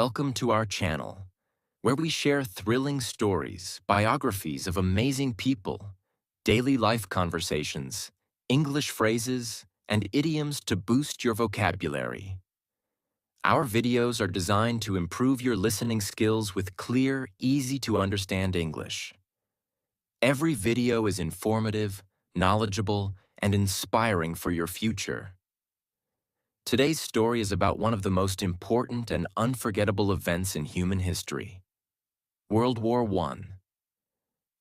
Welcome to our channel, where we share thrilling stories, biographies of amazing people, daily life conversations, English phrases, and idioms to boost your vocabulary. Our videos are designed to improve your listening skills with clear, easy-to-understand English. Every video is informative, knowledgeable, and inspiring for your future. Today's story is about one of the most important and unforgettable events in human history, World War I.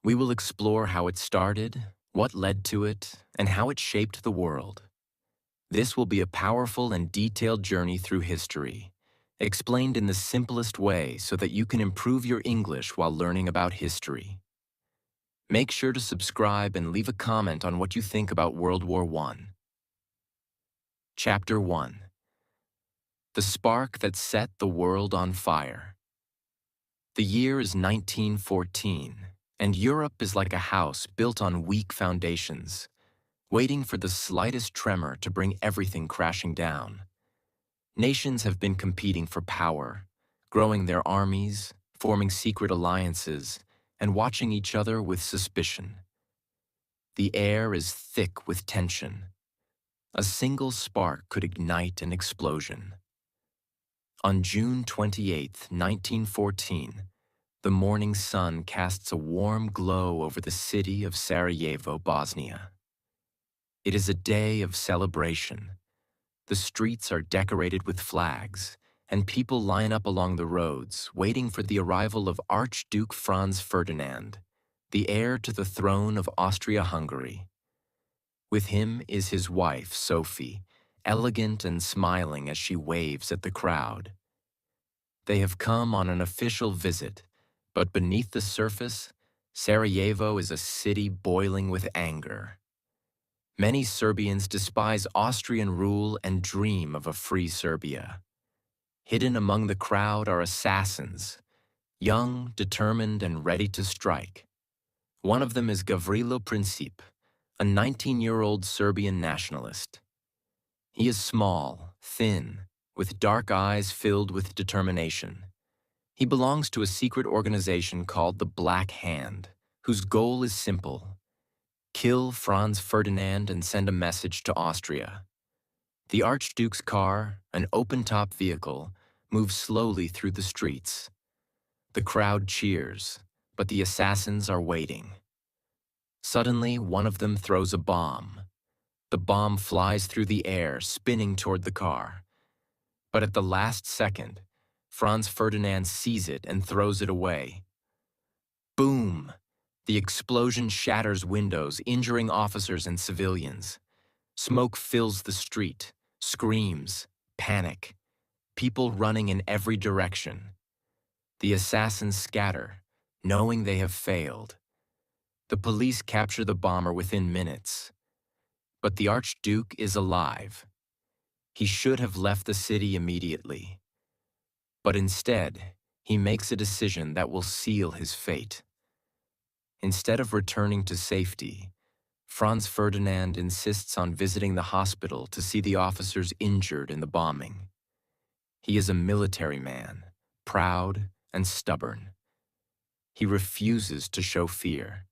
We will explore how it started, what led to it, and how it shaped the world. This will be a powerful and detailed journey through history, explained in the simplest way so that you can improve your English while learning about history. Make sure to subscribe and leave a comment on what you think about World War I. Chapter 1. The Spark That Set the World on Fire. The year is 1914, and Europe is like a house built on weak foundations, waiting for the slightest tremor to bring everything crashing down. Nations have been competing for power, growing their armies, forming secret alliances, and watching each other with suspicion. The air is thick with tension. A single spark could ignite an explosion. On June 28, 1914, the morning sun casts a warm glow over the city of Sarajevo, Bosnia. It is a day of celebration. The streets are decorated with flags, and people line up along the roads, waiting for the arrival of Archduke Franz Ferdinand, the heir to the throne of Austria-Hungary. With him is his wife, Sophie, elegant and smiling as she waves at the crowd. They have come on an official visit, but beneath the surface, Sarajevo is a city boiling with anger. Many Serbians despise Austrian rule and dream of a free Serbia. Hidden among the crowd are assassins, young, determined, and ready to strike. One of them is Gavrilo Princip, a 19-year-old Serbian nationalist. He is small, thin, with dark eyes filled with determination. He belongs to a secret organization called the Black Hand, whose goal is simple: kill Franz Ferdinand and send a message to Austria. The Archduke's car, an open-top vehicle, moves slowly through the streets. The crowd cheers, but the assassins are waiting. Suddenly, one of them throws a bomb. The bomb flies through the air, spinning toward the car. But at the last second, Franz Ferdinand sees it and throws it away. Boom! The explosion shatters windows, injuring officers and civilians. Smoke fills the street, screams, panic, people running in every direction. The assassins scatter, knowing they have failed. The police capture the bomber within minutes. But the Archduke is alive. He should have left the city immediately. But instead, he makes a decision that will seal his fate. Instead of returning to safety, Franz Ferdinand insists on visiting the hospital to see the officers injured in the bombing. He is a military man, proud and stubborn. He refuses to show fear.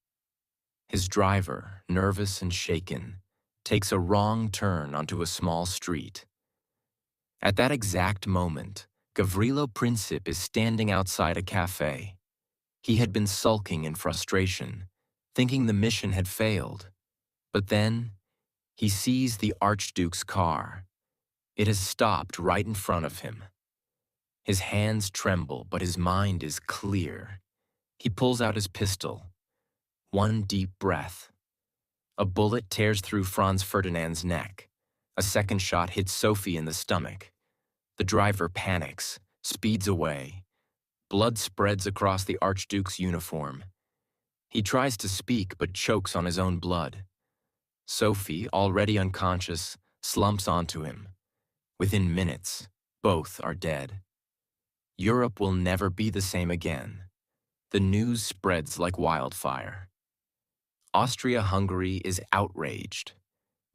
His driver, nervous and shaken, takes a wrong turn onto a small street. At that exact moment, Gavrilo Princip is standing outside a cafe. He had been sulking in frustration, thinking the mission had failed. But then, he sees the Archduke's car. It has stopped right in front of him. His hands tremble, but his mind is clear. He pulls out his pistol. One deep breath. A bullet tears through Franz Ferdinand's neck. A second shot hits Sophie in the stomach. The driver panics, speeds away. Blood spreads across the Archduke's uniform. He tries to speak but chokes on his own blood. Sophie, already unconscious, slumps onto him. Within minutes, both are dead. Europe will never be the same again. The news spreads like wildfire. Austria-Hungary is outraged.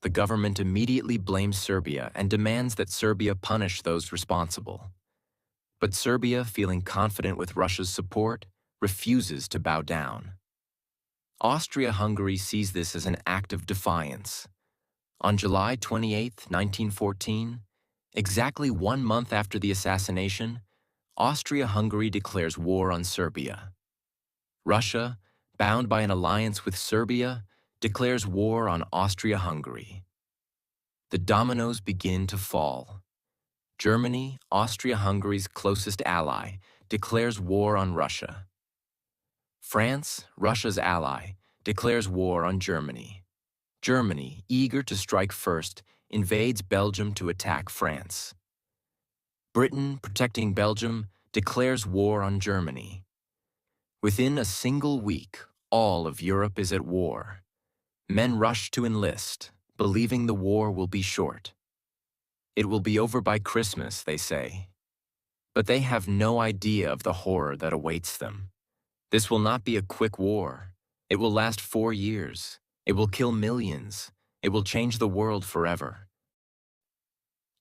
The government immediately blames Serbia and demands that Serbia punish those responsible. But Serbia, feeling confident with Russia's support, refuses to bow down. Austria-Hungary sees this as an act of defiance. On July 28, 1914, exactly 1 month after the assassination, Austria-Hungary declares war on Serbia. Russia, bound by an alliance with Serbia, declares war on Austria-Hungary. The dominoes begin to fall. Germany, Austria-Hungary's closest ally, declares war on Russia. France, Russia's ally, declares war on Germany. Germany, eager to strike first, invades Belgium to attack France. Britain, protecting Belgium, declares war on Germany. Within a single week, all of Europe is at war. Men rush to enlist, believing the war will be short. It will be over by Christmas, they say. But they have no idea of the horror that awaits them. This will not be a quick war. It will last 4 years. It will kill millions. It will change the world forever.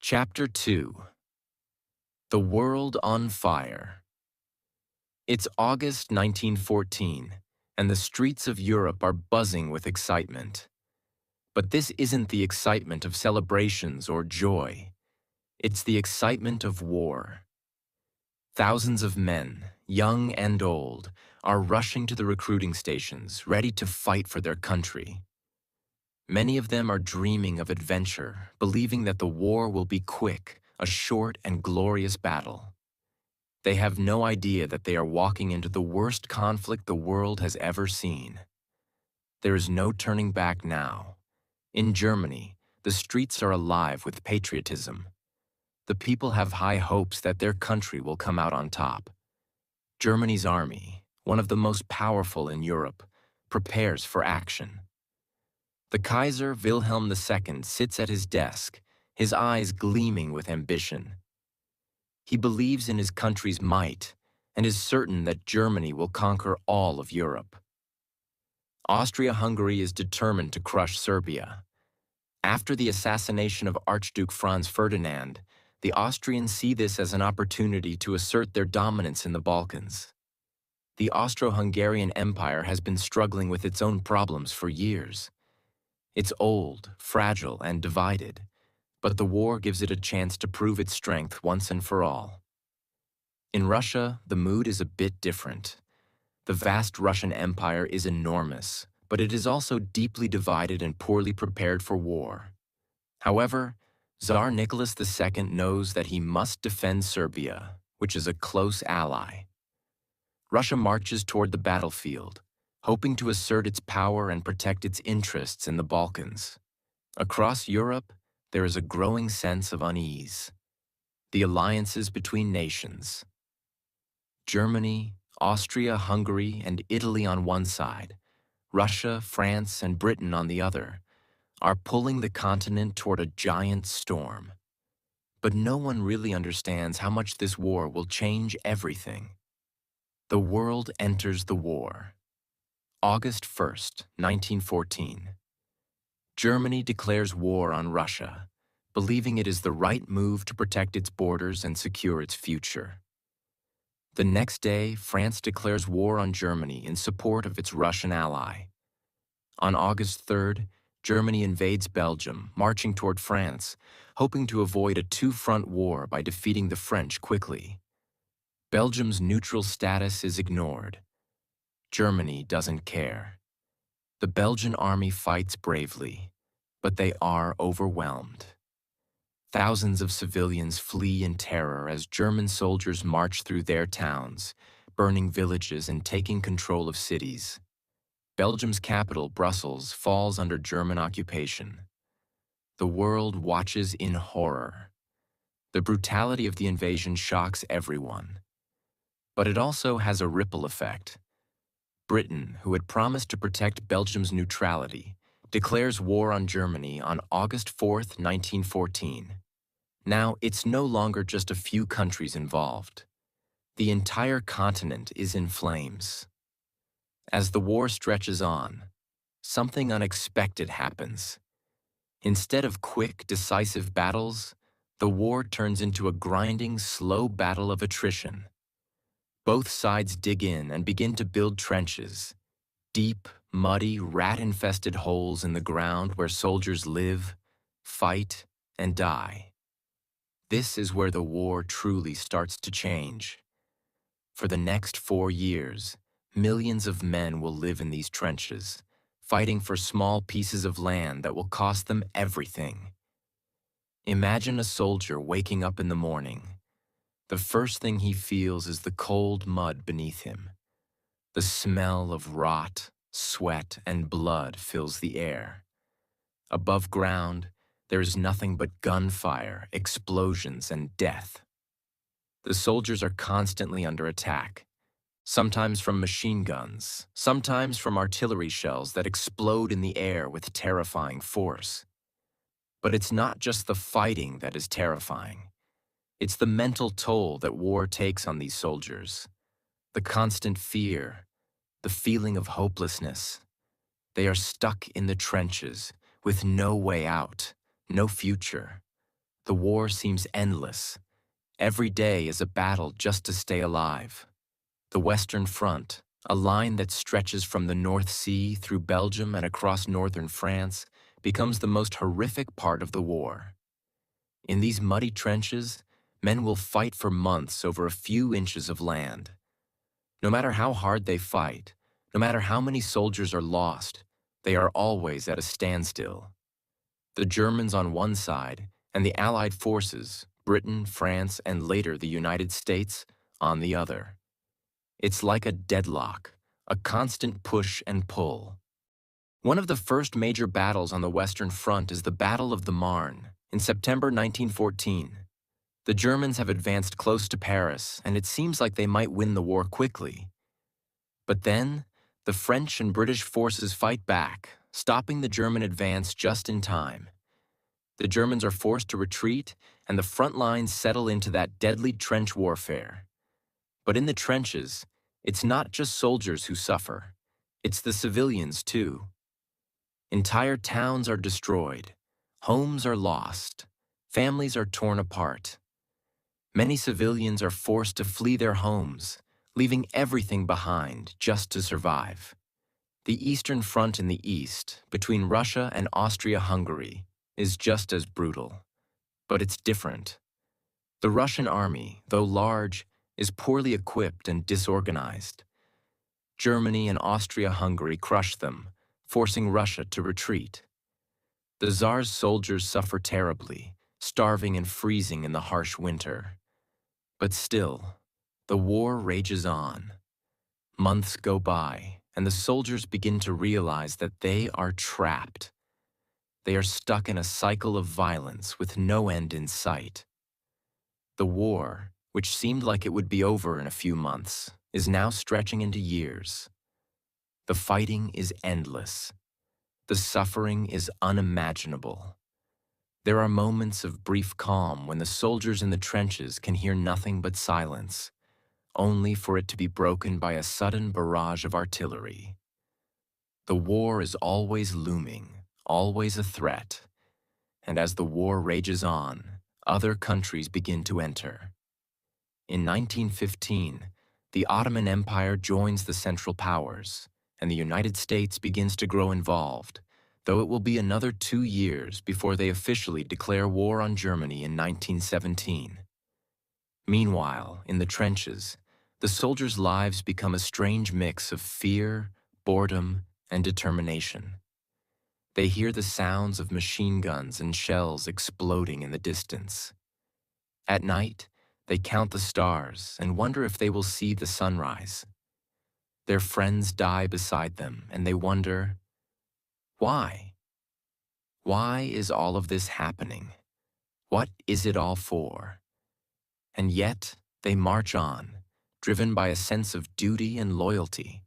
Chapter 2. The World on Fire. It's August 1914, and the streets of Europe are buzzing with excitement. But this isn't the excitement of celebrations or joy. It's the excitement of war. Thousands of men, young and old, are rushing to the recruiting stations, ready to fight for their country. Many of them are dreaming of adventure, believing that the war will be quick, a short and glorious battle. They have no idea that they are walking into the worst conflict the world has ever seen. There is no turning back now. In Germany, the streets are alive with patriotism. The people have high hopes that their country will come out on top. Germany's army, one of the most powerful in Europe, prepares for action. The Kaiser Wilhelm II sits at his desk, his eyes gleaming with ambition. He believes in his country's might and is certain that Germany will conquer all of Europe. Austria-Hungary is determined to crush Serbia. After the assassination of Archduke Franz Ferdinand, the Austrians see this as an opportunity to assert their dominance in the Balkans. The Austro-Hungarian Empire has been struggling with its own problems for years. It's old, fragile, and divided, but the war gives it a chance to prove its strength once and for all. In Russia, the mood is a bit different. The vast Russian Empire is enormous, but it is also deeply divided and poorly prepared for war. However, Tsar Nicholas II knows that he must defend Serbia, which is a close ally. Russia marches toward the battlefield, hoping to assert its power and protect its interests in the Balkans. Across Europe, there is a growing sense of unease. The alliances between nations. Germany, Austria, Hungary, and Italy on one side, Russia, France, and Britain on the other, are pulling the continent toward a giant storm. But no one really understands how much this war will change everything. The world enters the war. August 1st, 1914. Germany declares war on Russia, believing it is the right move to protect its borders and secure its future. The next day, France declares war on Germany in support of its Russian ally. On August 3rd, Germany invades Belgium, marching toward France, hoping to avoid a two-front war by defeating the French quickly. Belgium's neutral status is ignored. Germany doesn't care. The Belgian army fights bravely, but they are overwhelmed. Thousands of civilians flee in terror as German soldiers march through their towns, burning villages and taking control of cities. Belgium's capital, Brussels, falls under German occupation. The world watches in horror. The brutality of the invasion shocks everyone. But it also has a ripple effect. Britain, who had promised to protect Belgium's neutrality, declares war on Germany on August 4th, 1914. Now, it's no longer just a few countries involved. The entire continent is in flames. As the war stretches on, something unexpected happens. Instead of quick, decisive battles, the war turns into a grinding, slow battle of attrition. Both sides dig in and begin to build trenches, deep, muddy, rat-infested holes in the ground where soldiers live, fight, and die. This is where the war truly starts to change. For the next 4 years, millions of men will live in these trenches, fighting for small pieces of land that will cost them everything. Imagine a soldier waking up in the morning. The first thing he feels is the cold mud beneath him. The smell of rot, sweat, and blood fills the air. Above ground, there is nothing but gunfire, explosions, and death. The soldiers are constantly under attack, sometimes from machine guns, sometimes from artillery shells that explode in the air with terrifying force. But it's not just the fighting that is terrifying. It's the mental toll that war takes on these soldiers. The constant fear, the feeling of hopelessness. They are stuck in the trenches with no way out, no future. The war seems endless. Every day is a battle just to stay alive. The Western Front, a line that stretches from the North Sea through Belgium and across northern France, becomes the most horrific part of the war. In these muddy trenches, men will fight for months over a few inches of land. No matter how hard they fight, no matter how many soldiers are lost, they are always at a standstill. The Germans on one side and the Allied forces, Britain, France, and later the United States, on the other. It's like a deadlock, a constant push and pull. One of the first major battles on the Western Front is the Battle of the Marne in September 1914. The Germans have advanced close to Paris, and it seems like they might win the war quickly. But then, the French and British forces fight back, stopping the German advance just in time. The Germans are forced to retreat, and the front lines settle into that deadly trench warfare. But in the trenches, it's not just soldiers who suffer. It's the civilians, too. Entire towns are destroyed. Homes are lost. Families are torn apart. Many civilians are forced to flee their homes, leaving everything behind just to survive. The Eastern Front in the east, between Russia and Austria-Hungary, is just as brutal. But it's different. The Russian army, though large, is poorly equipped and disorganized. Germany and Austria-Hungary crush them, forcing Russia to retreat. The Tsar's soldiers suffer terribly, starving and freezing in the harsh winter. But still, the war rages on. Months go by, and the soldiers begin to realize that they are trapped. They are stuck in a cycle of violence with no end in sight. The war, which seemed like it would be over in a few months, is now stretching into years. The fighting is endless. The suffering is unimaginable. There are moments of brief calm when the soldiers in the trenches can hear nothing but silence, only for it to be broken by a sudden barrage of artillery. The war is always looming, always a threat, and as the war rages on, other countries begin to enter. In 1915, the Ottoman Empire joins the Central Powers, and the United States begins to grow involved, though it will be another 2 years before they officially declare war on Germany in 1917. Meanwhile, in the trenches, the soldiers' lives become a strange mix of fear, boredom, and determination. They hear the sounds of machine guns and shells exploding in the distance. At night, they count the stars and wonder if they will see the sunrise. Their friends die beside them, and they wonder, why? Why is all of this happening? What is it all for? And yet, they march on, driven by a sense of duty and loyalty.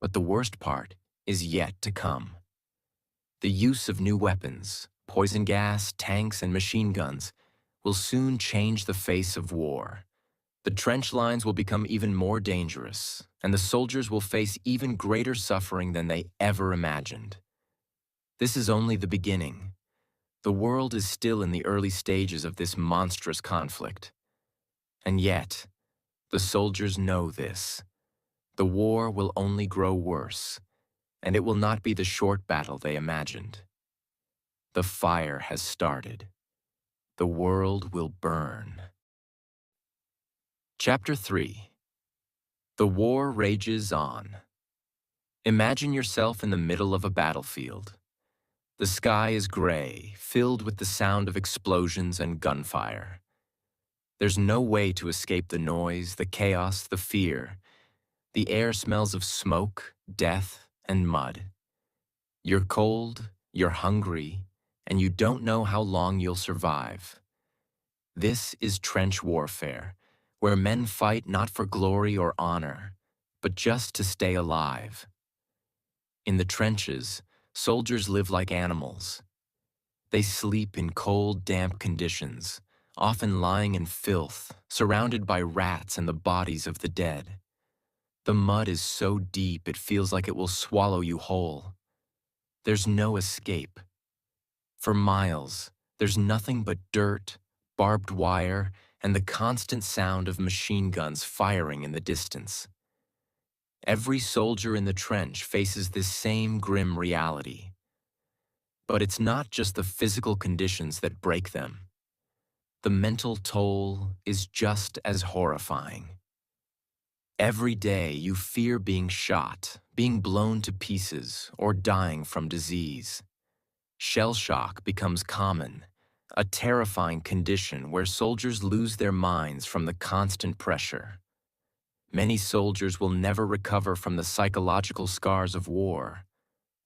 But the worst part is yet to come. The use of new weapons, poison gas, tanks, and machine guns will soon change the face of war. The trench lines will become even more dangerous, and the soldiers will face even greater suffering than they ever imagined. This is only the beginning. The world is still in the early stages of this monstrous conflict. And yet, the soldiers know this. The war will only grow worse, and it will not be the short battle they imagined. The fire has started. The world will burn. Chapter 3. The war rages on. Imagine yourself in the middle of a battlefield. The sky is gray, filled with the sound of explosions and gunfire. There's no way to escape the noise, the chaos, the fear. The air smells of smoke, death, and mud. You're cold, you're hungry, and you don't know how long you'll survive. This is trench warfare, where men fight not for glory or honor, but just to stay alive. In the trenches, soldiers live like animals. They sleep in cold, damp conditions, often lying in filth, surrounded by rats and the bodies of the dead. The mud is so deep it feels like it will swallow you whole. There's no escape. For miles, there's nothing but dirt, barbed wire, and the constant sound of machine guns firing in the distance. Every soldier in the trench faces this same grim reality. But it's not just the physical conditions that break them. The mental toll is just as horrifying. Every day you fear being shot, being blown to pieces, or dying from disease. Shell shock becomes common, a terrifying condition where soldiers lose their minds from the constant pressure. Many soldiers will never recover from the psychological scars of war.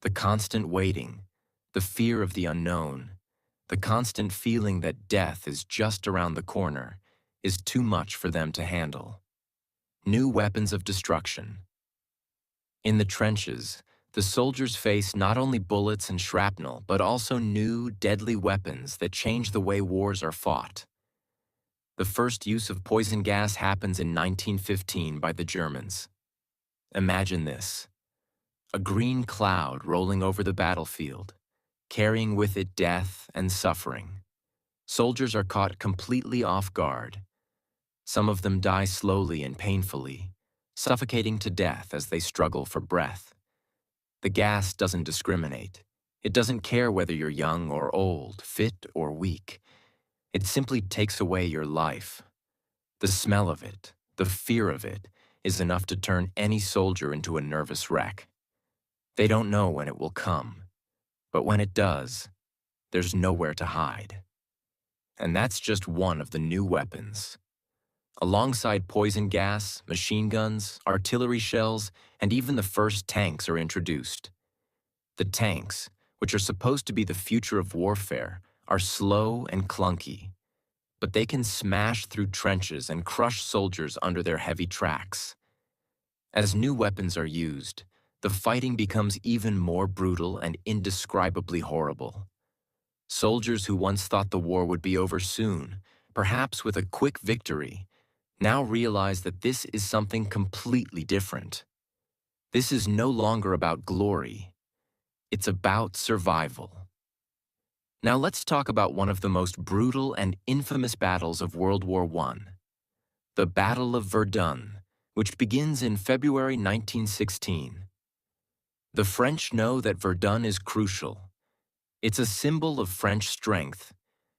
The constant waiting, the fear of the unknown, the constant feeling that death is just around the corner is too much for them to handle. New weapons of destruction. In the trenches, the soldiers face not only bullets and shrapnel, but also new, deadly weapons that change the way wars are fought. The first use of poison gas happens in 1915 by the Germans. Imagine this: a green cloud rolling over the battlefield, carrying with it death and suffering. Soldiers are caught completely off guard. Some of them die slowly and painfully, suffocating to death as they struggle for breath. The gas doesn't discriminate. It doesn't care whether you're young or old, fit or weak. It simply takes away your life. The smell of it, the fear of it, is enough to turn any soldier into a nervous wreck. They don't know when it will come, but when it does, there's nowhere to hide. And that's just one of the new weapons. Alongside poison gas, machine guns, artillery shells, and even the first tanks are introduced. The tanks, which are supposed to be the future of warfare, are slow and clunky, but they can smash through trenches and crush soldiers under their heavy tracks. As new weapons are used, the fighting becomes even more brutal and indescribably horrible. Soldiers who once thought the war would be over soon, perhaps with a quick victory, now realize that this is something completely different. This is no longer about glory. It's about survival. Now let's talk about one of the most brutal and infamous battles of World War I, the Battle of Verdun, which begins in February 1916. The French know that Verdun is crucial. It's a symbol of French strength,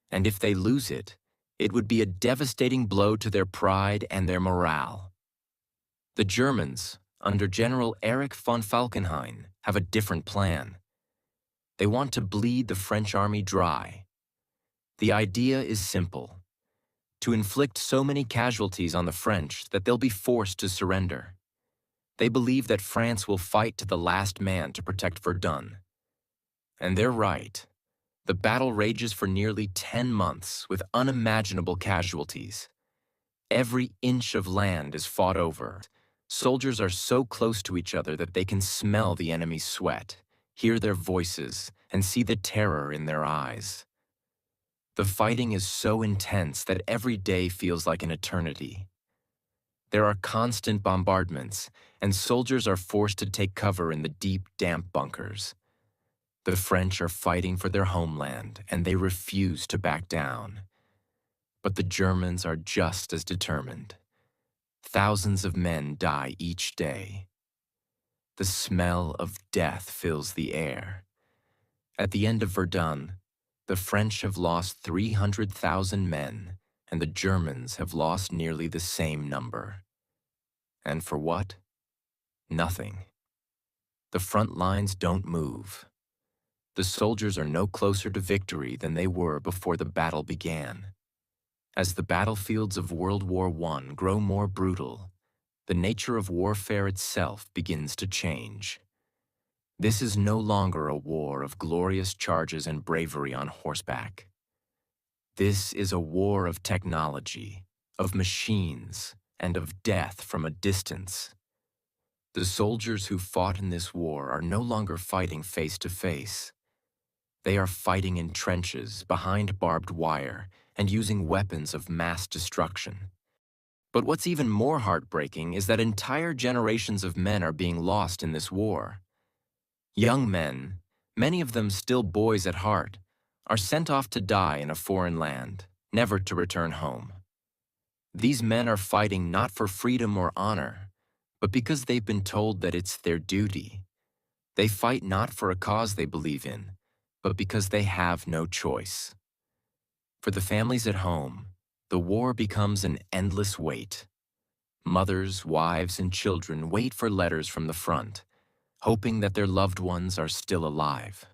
and if they lose it, it would be a devastating blow to their pride and their morale. The Germans, under General Erich von Falkenhayn, have a different plan. They want to bleed the French army dry. The idea is simple: to inflict so many casualties on the French that they'll be forced to surrender. They believe that France will fight to the last man to protect Verdun. And they're right. The battle rages for nearly 10 months with unimaginable casualties. Every inch of land is fought over. Soldiers are so close to each other that they can smell the enemy's sweat, hear their voices, and see the terror in their eyes. The fighting is so intense that every day feels like an eternity. There are constant bombardments, and soldiers are forced to take cover in the deep, damp bunkers. The French are fighting for their homeland, and they refuse to back down. But the Germans are just as determined. Thousands of men die each day. The smell of death fills the air. At the end of Verdun, the French have lost 300,000 men, and the Germans have lost nearly the same number. And for what? Nothing. The front lines don't move. The soldiers are no closer to victory than they were before the battle began. As the battlefields of World War I grow more brutal, the nature of warfare itself begins to change. This is no longer a war of glorious charges and bravery on horseback. This is a war of technology, of machines, and of death from a distance. The soldiers who fought in this war are no longer fighting face to face. They are fighting in trenches, behind barbed wire, and using weapons of mass destruction. But what's even more heartbreaking is that entire generations of men are being lost in this war. Young men, many of them still boys at heart, are sent off to die in a foreign land, never to return home. These men are fighting not for freedom or honor, but because they've been told that it's their duty. They fight not for a cause they believe in, but because they have no choice. For the families at home, the war becomes an endless wait. Mothers, wives, and children wait for letters from the front, hoping that their loved ones are still alive.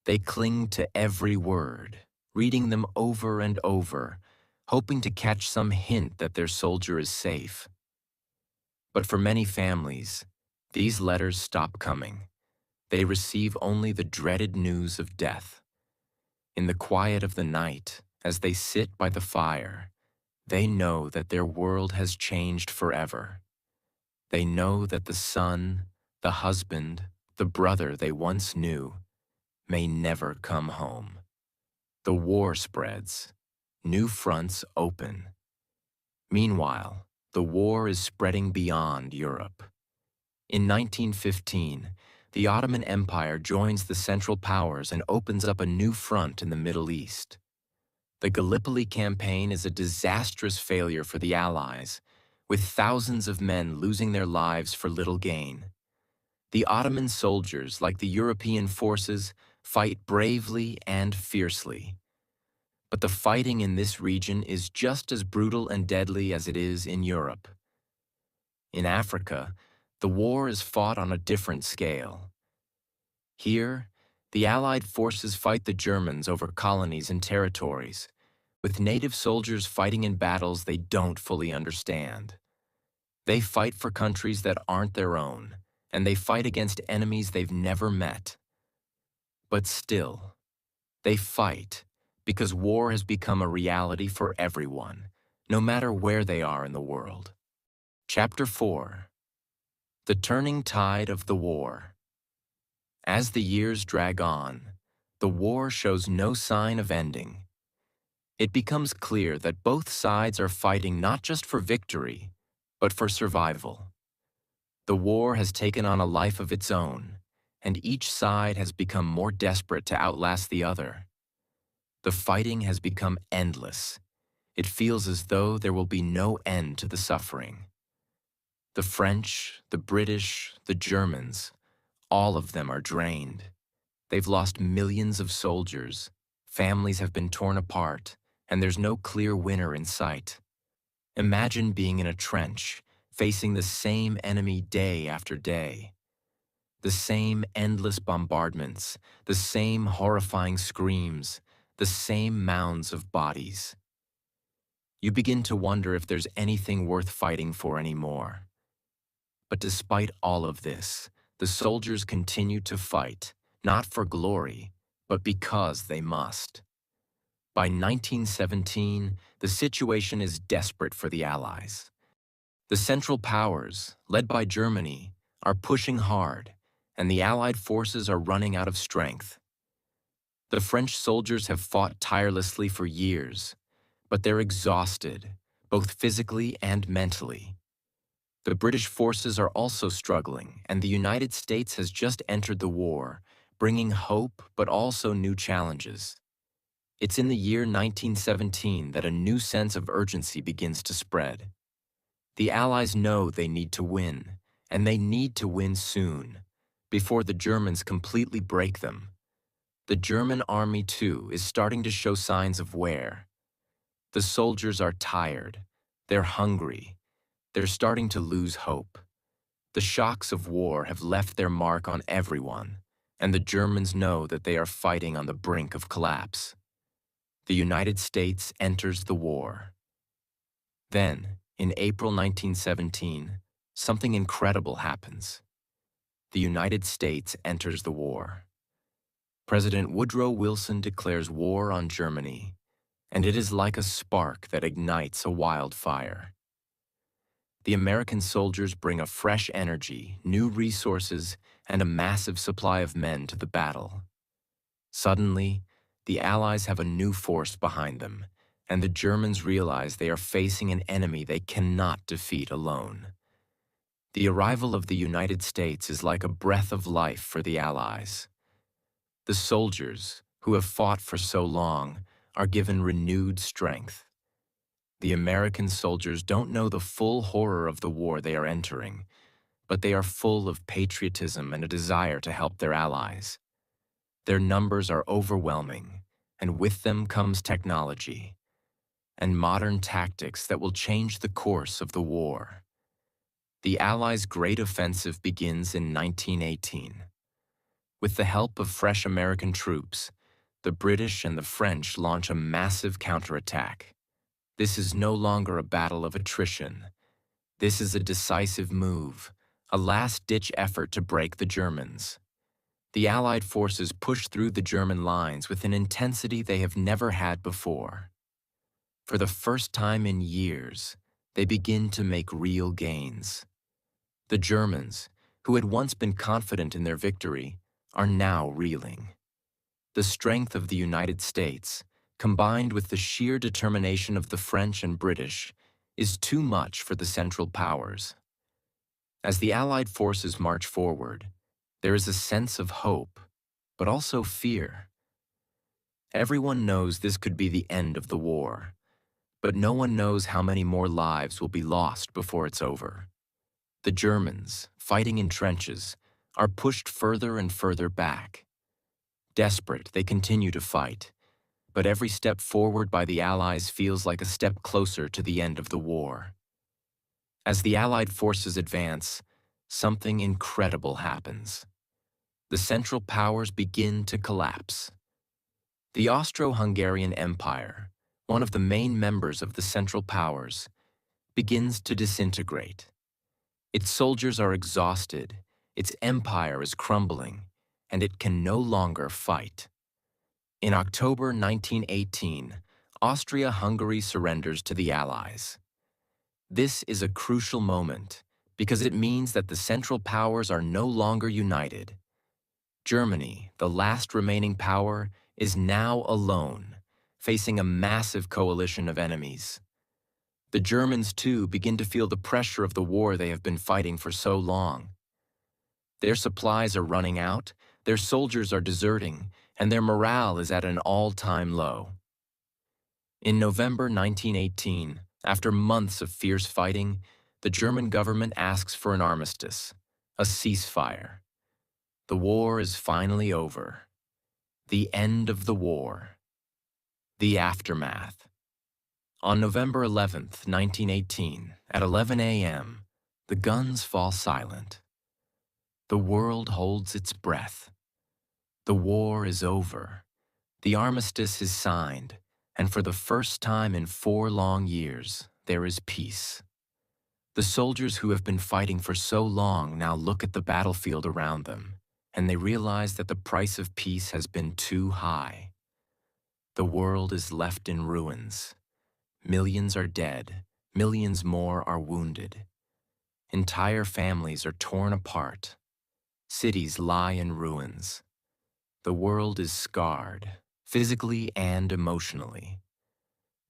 They cling to every word, reading them over and over, hoping to catch some hint that their soldier is safe. But for many families, these letters stop coming. They receive only the dreaded news of death. In the quiet of the night, as they sit by the fire, they know that their world has changed forever. They know that the son, the husband, the brother they once knew may never come home. The war spreads. New fronts open. Meanwhile, the war is spreading beyond Europe. In 1915, the Ottoman Empire joins the Central Powers and opens up a new front in the Middle East. The Gallipoli campaign is a disastrous failure for the Allies, with thousands of men losing their lives for little gain. The Ottoman soldiers, like the European forces, fight bravely and fiercely. But the fighting in this region is just as brutal and deadly as it is in Europe. In Africa, the war is fought on a different scale. Here, the Allied forces fight the Germans over colonies and territories, with native soldiers fighting in battles they don't fully understand. They fight for countries that aren't their own, and they fight against enemies they've never met. But still, they fight because war has become a reality for everyone, no matter where they are in the world. Chapter 4. The Turning Tide of the War. As the years drag on, the war shows no sign of ending. It becomes clear that both sides are fighting not just for victory, but for survival. The war has taken on a life of its own, and each side has become more desperate to outlast the other. The fighting has become endless. It feels as though there will be no end to the suffering. The French, the British, the Germans, all of them are drained. They've lost millions of soldiers, families have been torn apart, and there's no clear winner in sight. Imagine being in a trench, facing the same enemy day after day. The same endless bombardments, the same horrifying screams, the same mounds of bodies. You begin to wonder if there's anything worth fighting for anymore. But despite all of this, the soldiers continue to fight, not for glory, but because they must. By 1917, the situation is desperate for the Allies. The Central Powers, led by Germany, are pushing hard, and the Allied forces are running out of strength. The French soldiers have fought tirelessly for years, but they're exhausted, both physically and mentally. The British forces are also struggling, and the United States has just entered the war, bringing hope but also new challenges. It's in the year 1917 that a new sense of urgency begins to spread. The Allies know they need to win, and they need to win soon, before the Germans completely break them. The German army, too, is starting to show signs of wear. The soldiers are tired, they're hungry, they're starting to lose hope. The shocks of war have left their mark on everyone, and the Germans know that they are fighting on the brink of collapse. The United States enters the war. Then, in April 1917, something incredible happens. The United States enters the war. President Woodrow Wilson declares war on Germany, and it is like a spark that ignites a wildfire. The American soldiers bring a fresh energy, new resources, and a massive supply of men to the battle. Suddenly, the Allies have a new force behind them, and the Germans realize they are facing an enemy they cannot defeat alone. The arrival of the United States is like a breath of life for the Allies. The soldiers, who have fought for so long, are given renewed strength. The American soldiers don't know the full horror of the war they are entering, but they are full of patriotism and a desire to help their allies. Their numbers are overwhelming, and with them comes technology and modern tactics that will change the course of the war. The Allies' great offensive begins in 1918. With the help of fresh American troops, the British and the French launch a massive counterattack. This is no longer a battle of attrition. This is a decisive move, a last-ditch effort to break the Germans. The Allied forces push through the German lines with an intensity they have never had before. For the first time in years, they begin to make real gains. The Germans, who had once been confident in their victory, are now reeling. The strength of the United States, combined with the sheer determination of the French and British, is too much for the Central Powers. As the Allied forces march forward, there is a sense of hope, but also fear. Everyone knows this could be the end of the war, but no one knows how many more lives will be lost before it's over. The Germans, fighting in trenches, are pushed further and further back. Desperate, they continue to fight, but every step forward by the Allies feels like a step closer to the end of the war. As the Allied forces advance, something incredible happens. The Central Powers begin to collapse. The Austro-Hungarian Empire, one of the main members of the Central Powers, begins to disintegrate. Its soldiers are exhausted, its empire is crumbling, and it can no longer fight. In October 1918, Austria-Hungary surrenders to the Allies. This is a crucial moment because it means that the Central Powers are no longer united. Germany, the last remaining power, is now alone, facing a massive coalition of enemies. The Germans, too, begin to feel the pressure of the war they have been fighting for so long. Their supplies are running out, their soldiers are deserting, and their morale is at an all-time low. In November 1918, after months of fierce fighting, the German government asks for an armistice, a ceasefire. The war is finally over. The end of the war. The aftermath. On November 11th, 1918, at 11 a.m., the guns fall silent. The world holds its breath. The war is over. The armistice is signed, and for the first time in 4 long years, there is peace. The soldiers who have been fighting for so long now look at the battlefield around them, and they realize that the price of peace has been too high. The world is left in ruins. Millions are dead, millions more are wounded. Entire families are torn apart. Cities lie in ruins. The world is scarred, physically and emotionally.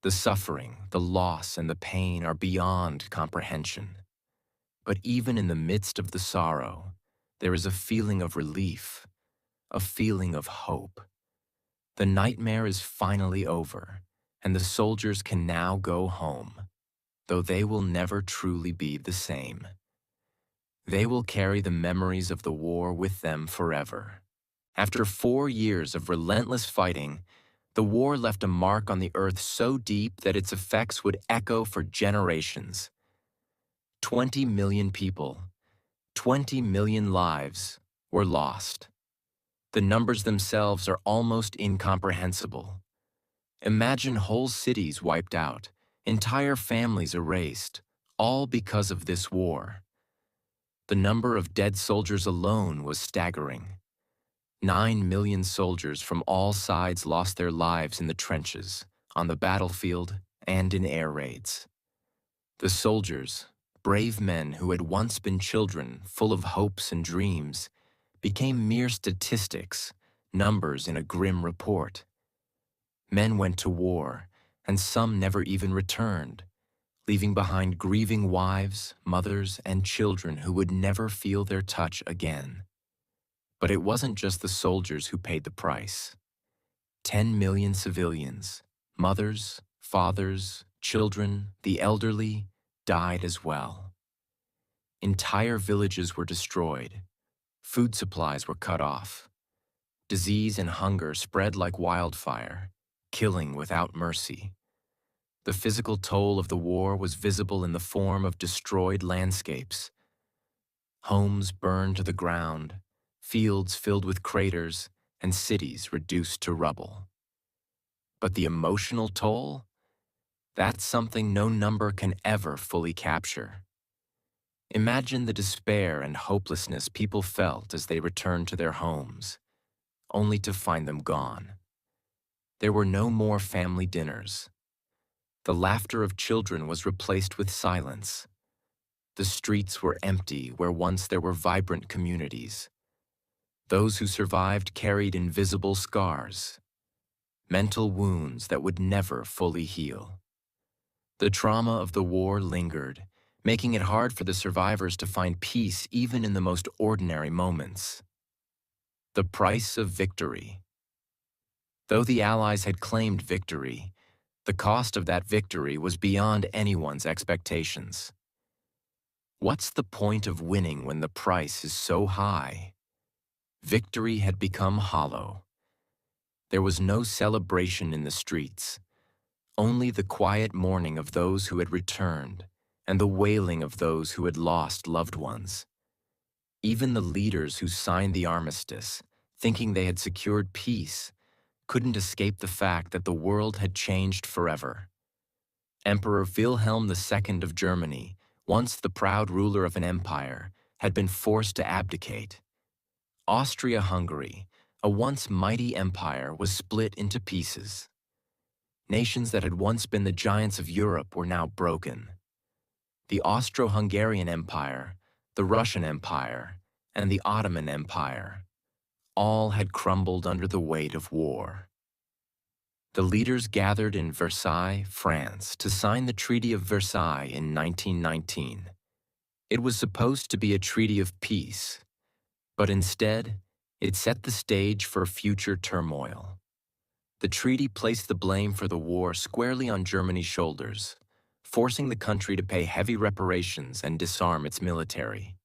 The suffering, the loss, and the pain are beyond comprehension. But even in the midst of the sorrow, there is a feeling of relief, a feeling of hope. The nightmare is finally over, and the soldiers can now go home, though they will never truly be the same. They will carry the memories of the war with them forever. After 4 years of relentless fighting, the war left a mark on the earth so deep that its effects would echo for generations. 20 million people, 20 million lives were lost. The numbers themselves are almost incomprehensible. Imagine whole cities wiped out, entire families erased, all because of this war. The number of dead soldiers alone was staggering. 9 million soldiers from all sides lost their lives in the trenches, on the battlefield, and in air raids. The soldiers, brave men who had once been children full of hopes and dreams, became mere statistics, numbers in a grim report. Men went to war, and some never even returned, leaving behind grieving wives, mothers, and children who would never feel their touch again. But it wasn't just the soldiers who paid the price. 10 million civilians, mothers, fathers, children, the elderly, died as well. Entire villages were destroyed. Food supplies were cut off. Disease and hunger spread like wildfire, killing without mercy. The physical toll of the war was visible in the form of destroyed landscapes. Homes burned to the ground, fields filled with craters, and cities reduced to rubble. But the emotional toll? That's something no number can ever fully capture. Imagine the despair and hopelessness people felt as they returned to their homes, only to find them gone. There were no more family dinners. The laughter of children was replaced with silence. The streets were empty where once there were vibrant communities. Those who survived carried invisible scars, mental wounds that would never fully heal. The trauma of the war lingered, making it hard for the survivors to find peace even in the most ordinary moments. The price of victory. Though the Allies had claimed victory, the cost of that victory was beyond anyone's expectations. What's the point of winning when the price is so high? Victory had become hollow. There was no celebration in the streets, only the quiet mourning of those who had returned and the wailing of those who had lost loved ones. Even the leaders who signed the armistice, thinking they had secured peace, couldn't escape the fact that the world had changed forever. Emperor Wilhelm II of Germany, once the proud ruler of an empire, had been forced to abdicate. Austria-Hungary, a once mighty empire, was split into pieces. Nations that had once been the giants of Europe were now broken. The Austro-Hungarian Empire, the Russian Empire, and the Ottoman Empire, all had crumbled under the weight of war. The leaders gathered in Versailles, France, to sign the Treaty of Versailles in 1919. It was supposed to be a treaty of peace, but instead, it set the stage for future turmoil. The treaty placed the blame for the war squarely on Germany's shoulders, forcing the country to pay heavy reparations and disarm its military.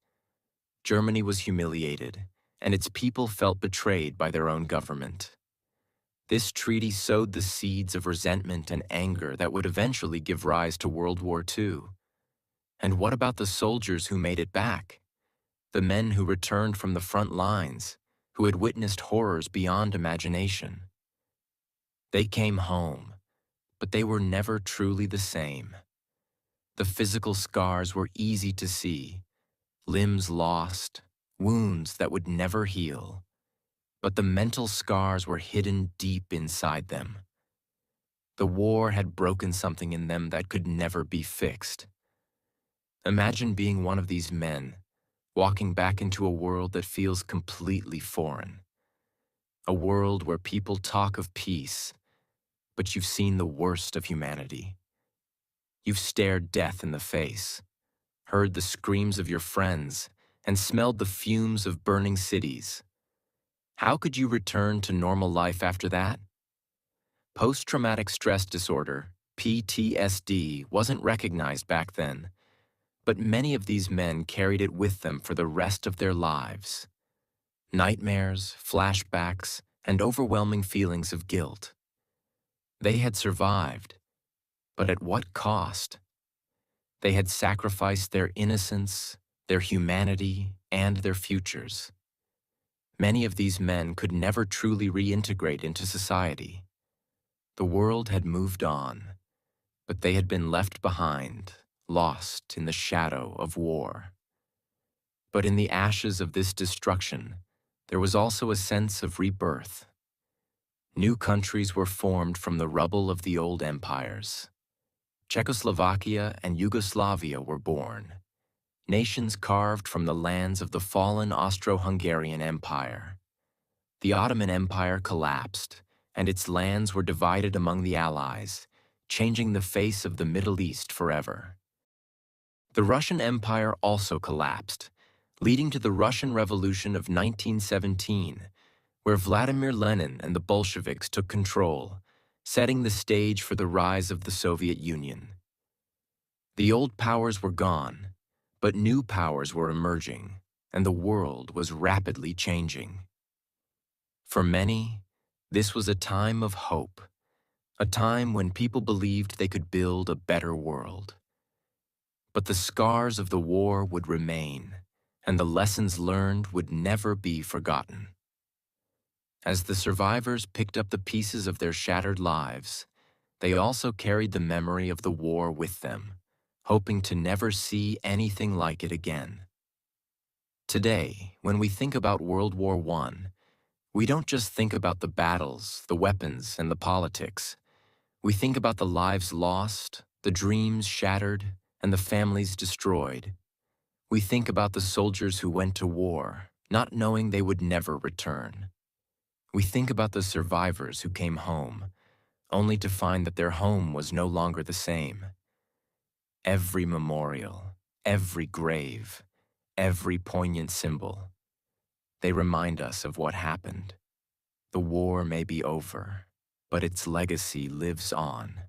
Germany was humiliated, and its people felt betrayed by their own government. This treaty sowed the seeds of resentment and anger that would eventually give rise to World War II. And what about the soldiers who made it back? The men who returned from the front lines, who had witnessed horrors beyond imagination? They came home, but they were never truly the same. The physical scars were easy to see, limbs lost, wounds that would never heal. But the mental scars were hidden deep inside them. The war had broken something in them that could never be fixed. Imagine being one of these men, walking back into a world that feels completely foreign. A world where people talk of peace, but you've seen the worst of humanity. You've stared death in the face, heard the screams of your friends, and smelled the fumes of burning cities. How could you return to normal life after that? Post-traumatic stress disorder, PTSD, wasn't recognized back then, but many of these men carried it with them for the rest of their lives. Nightmares, flashbacks, and overwhelming feelings of guilt. They had survived, but at what cost? They had sacrificed their innocence, their humanity, and their futures. Many of these men could never truly reintegrate into society. The world had moved on, but they had been left behind, lost in the shadow of war. But in the ashes of this destruction, there was also a sense of rebirth. New countries were formed from the rubble of the old empires. Czechoslovakia and Yugoslavia were born, nations carved from the lands of the fallen Austro-Hungarian Empire. The Ottoman Empire collapsed, and its lands were divided among the Allies, changing the face of the Middle East forever. The Russian Empire also collapsed, leading to the Russian Revolution of 1917, where Vladimir Lenin and the Bolsheviks took control, setting the stage for the rise of the Soviet Union. The old powers were gone, but new powers were emerging, and the world was rapidly changing. For many, this was a time of hope, a time when people believed they could build a better world. But the scars of the war would remain, and the lessons learned would never be forgotten. As the survivors picked up the pieces of their shattered lives, they also carried the memory of the war with them, hoping to never see anything like it again. Today, when we think about World War I, we don't just think about the battles, the weapons, and the politics. We think about the lives lost, the dreams shattered, and the families destroyed. We think about the soldiers who went to war, not knowing they would never return. We think about the survivors who came home, only to find that their home was no longer the same. Every memorial, every grave, every poignant symbol, they remind us of what happened. The war may be over, but its legacy lives on.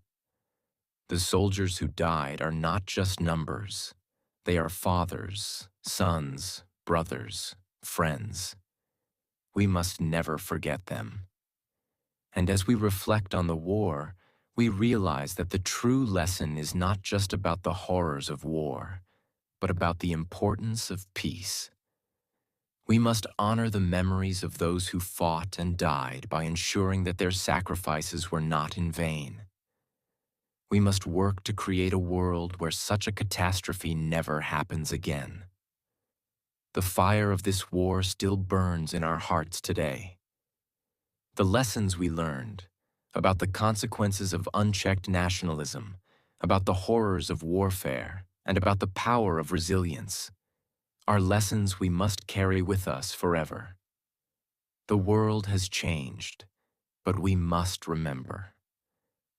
The soldiers who died are not just numbers. They are fathers, sons, brothers, friends. We must never forget them. And as we reflect on the war, we realize that the true lesson is not just about the horrors of war, but about the importance of peace. We must honor the memories of those who fought and died by ensuring that their sacrifices were not in vain. We must work to create a world where such a catastrophe never happens again. The fire of this war still burns in our hearts today. The lessons we learned about the consequences of unchecked nationalism, about the horrors of warfare, and about the power of resilience are lessons we must carry with us forever. The world has changed, but we must remember.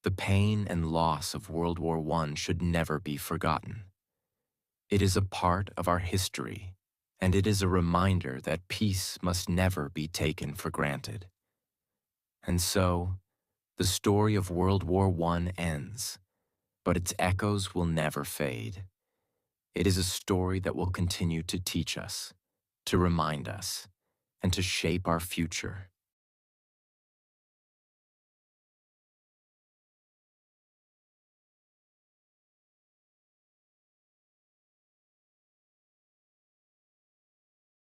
The pain and loss of World War I should never be forgotten. It is a part of our history, and it is a reminder that peace must never be taken for granted. And so, the story of World War I ends, but its echoes will never fade. It is a story that will continue to teach us, to remind us, and to shape our future.